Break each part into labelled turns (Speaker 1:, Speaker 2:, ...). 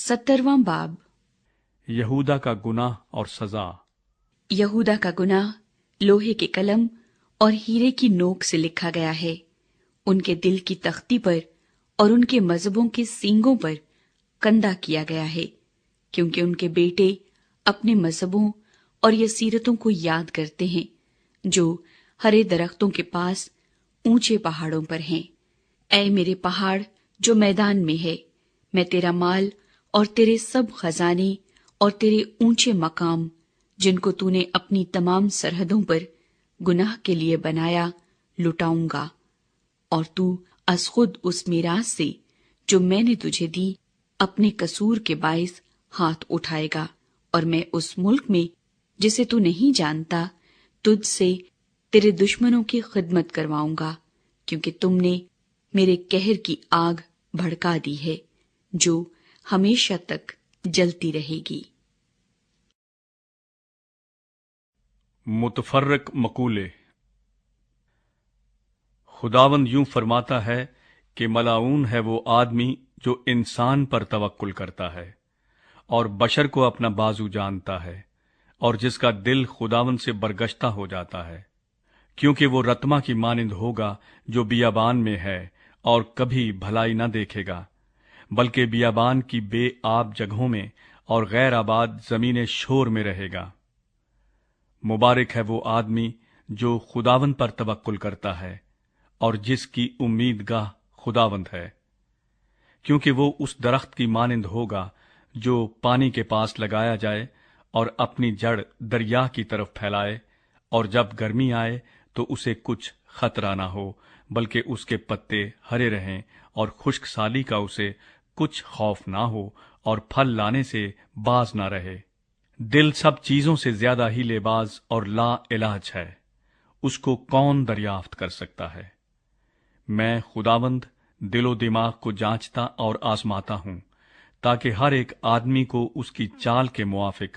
Speaker 1: 70वां बाब।
Speaker 2: यहूदा का गुनाह और सजा।
Speaker 1: यहूदा का गुनाह लोहे के कलम और हीरे की नोक से लिखा गया है। उनके दिल की तख्ती पर और उनके मजहबों के सींगों पर कंदा किया गया है, क्योंकि उनके बेटे अपने मजहबों और यसीरतों को याद करते हैं, जो हरे दरख्तों के पास ऊंचे पहाड़ों पर हैं। ऐ मेरे पहाड़ जो मैदान में है, मैं तेरा माल और तेरे सब खजाने और तेरे ऊंचे मकाम, जिनको तूने अपनी तमाम सरहदों पर गुनाह के लिए बनाया, लुटाऊंगा। और तू अस खुद उस मीरास से जो मैंने तुझे दी अपने कसूर के बाइस हाथ उठाएगा, और मैं उस मुल्क में जिसे तू नहीं जानता तुझसे तेरे दुश्मनों की खिदमत करवाऊंगा, क्योंकि तुमने मेरे कहर की आग भड़का दी है, जो हमेशा तक जलती रहेगी।
Speaker 2: मुतफर्रक मकूले। खुदावंद यूं फरमाता है कि मलाऊन है वो आदमी जो इंसान पर तवक्कुल करता है और बशर को अपना बाजू जानता है, और जिसका दिल खुदावंद से बरगश्ता हो जाता है, क्योंकि वो रत्मा की मानिंद होगा जो बियाबान में है और कभी भलाई न देखेगा, बल्कि बियाबान की बेआब जगहों में और गैर आबाद जमीन शोर में रहेगा। मुबारक है वो आदमी जो खुदावंद पर तवक्कुल करता है और जिसकी उम्मीदगाह खुदावंद है, क्योंकि वो उस दरख्त की मानिंद होगा जो पानी के पास लगाया जाए और अपनी जड़ दरिया की तरफ फैलाए, और जब गर्मी आए तो उसे कुछ खतरा ना हो, बल्कि उसके पत्ते हरे रहें और खुश्क साली का उसे कुछ खौफ ना हो और फल लाने से बाज ना रहे। दिल सब चीजों से ज्यादा ही लेबाज और ला इलाज है, उसको कौन दरियाफ्त कर सकता है। मैं खुदावंद दिलो दिमाग को जांचता और आजमाता हूं, ताकि हर एक आदमी को उसकी चाल के मुआफिक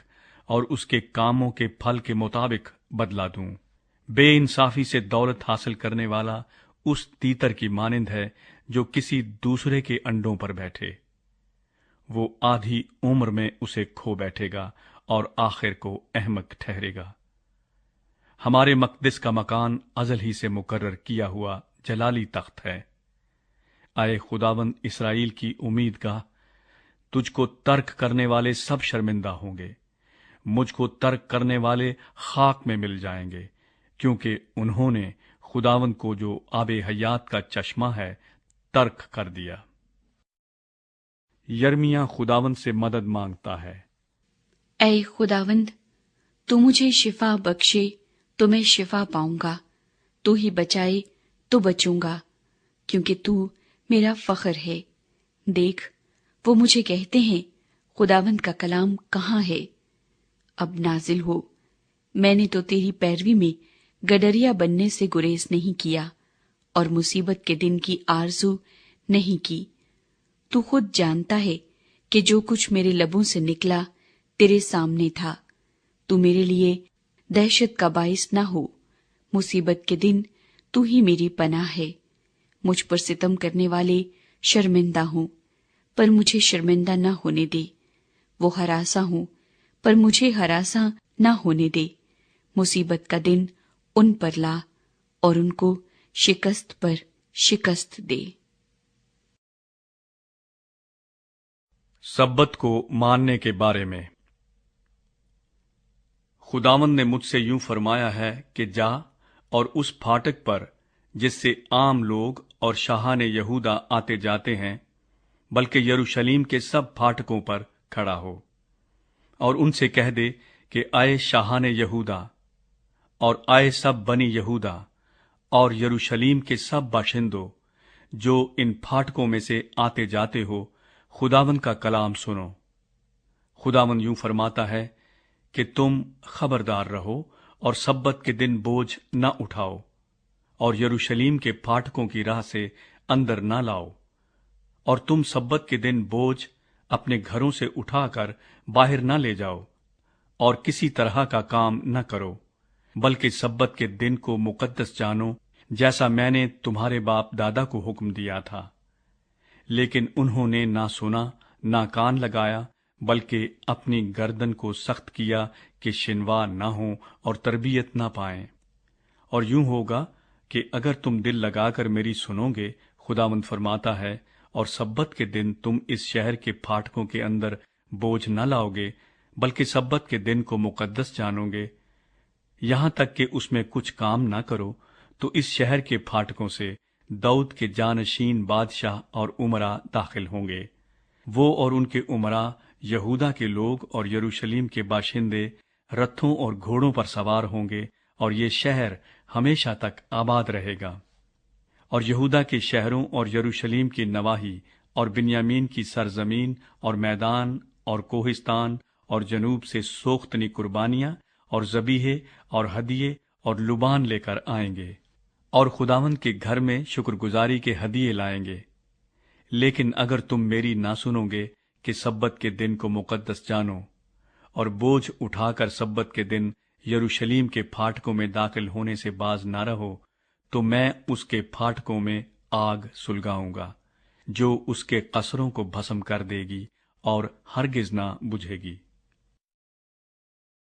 Speaker 2: और उसके कामों के फल के मुताबिक बदला दूं। बेइंसाफी से दौलत हासिल करने वाला उस तीतर की मानिंद है जो किसी दूसरे के अंडों पर बैठे। वो आधी उम्र में उसे खो बैठेगा और आखिर को अहमक ठहरेगा। हमारे मकदस का मकान अजल ही से मुकर्रर किया हुआ जलाली तख्त है। आए खुदावंद इसराइल की उम्मीदगाह, तुझको तर्क करने वाले सब शर्मिंदा होंगे, मुझको तर्क करने वाले खाक में मिल जाएंगे, क्योंकि उन्होंने खुदावंद को जो आबे हयात का चश्मा है तर्क कर दिया। यर्मिया खुदावंद से मदद मांगता है।
Speaker 1: ऐ खुदावंद, तू मुझे शिफा बख्शे तो मैं शिफा पाऊंगा, तू ही बचाए तो बचूंगा, क्योंकि तू मेरा फख्र है। देख, वो मुझे कहते हैं, खुदावंद का कलाम कहाँ है? अब नाजिल हो। मैंने तो तेरी पैरवी में गडरिया बनने से गुरेज नहीं किया और मुसीबत के दिन की आरजू नहीं की। तू खुद जानता है कि जो कुछ मेरे लबों से निकला तेरे सामने था। तू मेरे लिए दहशत का बाइस न हो। मुसीबत के दिन तू ही मेरी पनाह है। मुझ पर सितम करने वाले शर्मिंदा हों, पर मुझे शर्मिंदा न होने दे। वो हरासा हों, पर मुझे हरासा न होने दे। मुसीबत का दिन उन पर ला और उनको शिकस्त पर शिकस्त दे।
Speaker 2: सब्बत को मानने के बारे में। खुदावंद ने मुझसे यूं फरमाया है कि जा और उस फाटक पर जिससे आम लोग और शाहाने यहूदा आते जाते हैं, बल्कि यरूशलेम के सब फाटकों पर खड़ा हो और उनसे कह दे कि आए शाहाने यहूदा और आए सब बनी यहूदा और यरूशलेम के सब बाशिंदों जो इन फाटकों में से आते जाते हो, खुदावंद का कलाम सुनो। खुदावंद यूं फरमाता है कि तुम खबरदार रहो और सब्बत के दिन बोझ न उठाओ और यरूशलेम के फाटकों की राह से अंदर न लाओ, और तुम सब्बत के दिन बोझ अपने घरों से उठाकर बाहर न ले जाओ और किसी तरह का काम न करो, बल्कि सब्बत के दिन को मुकद्दस जानो, जैसा मैंने तुम्हारे बाप दादा को हुक्म दिया था। लेकिन उन्होंने ना सुना نہ کان لگایا بلکہ اپنی گردن کو سخت کیا کہ شنوا نہ ہوں اور تربیت نہ پائیں۔ اور یوں ہوگا کہ اگر تم دل لگا کر میری سنو گے، خداوند فرماتا ہے، اور سبت کے دن تم اس شہر کے پھاٹکوں کے اندر بوجھ نہ لاؤ گے بلکہ سبت کے دن کو مقدس جانو گے، یہاں تک کہ اس میں کچھ کام نہ کرو، تو اس شہر کے پھاٹکوں سے داؤد کے جانشین بادشاہ اور امراء داخل ہوں گے۔ وہ اور ان کے امراء، یہودا کے لوگ اور یروشلم کے باشندے رتھوں اور گھوڑوں پر سوار ہوں گے، اور یہ شہر ہمیشہ تک آباد رہے گا۔ اور یہودا کے شہروں اور یروشلم کی نواحی اور بنیامین کی سرزمین اور میدان اور کوہستان اور جنوب سے سوختنی قربانیاں اور ذبیحے اور ہدیے اور لبان لے کر آئیں گے، اور خداوند کے گھر میں شکر گزاری کے ہدیے لائیں گے۔ لیکن اگر تم میری نہ سنو گے کہ سبت کے دن کو مقدس جانو، اور بوجھ اٹھا کر سبت کے دن یروشلم کے پھاٹکوں میں داخل ہونے سے باز نہ رہو، تو میں اس کے پھاٹکوں میں آگ سلگاؤں گا جو اس کے قصروں کو بھسم کر دے گی اور ہرگز نہ بجھے گی۔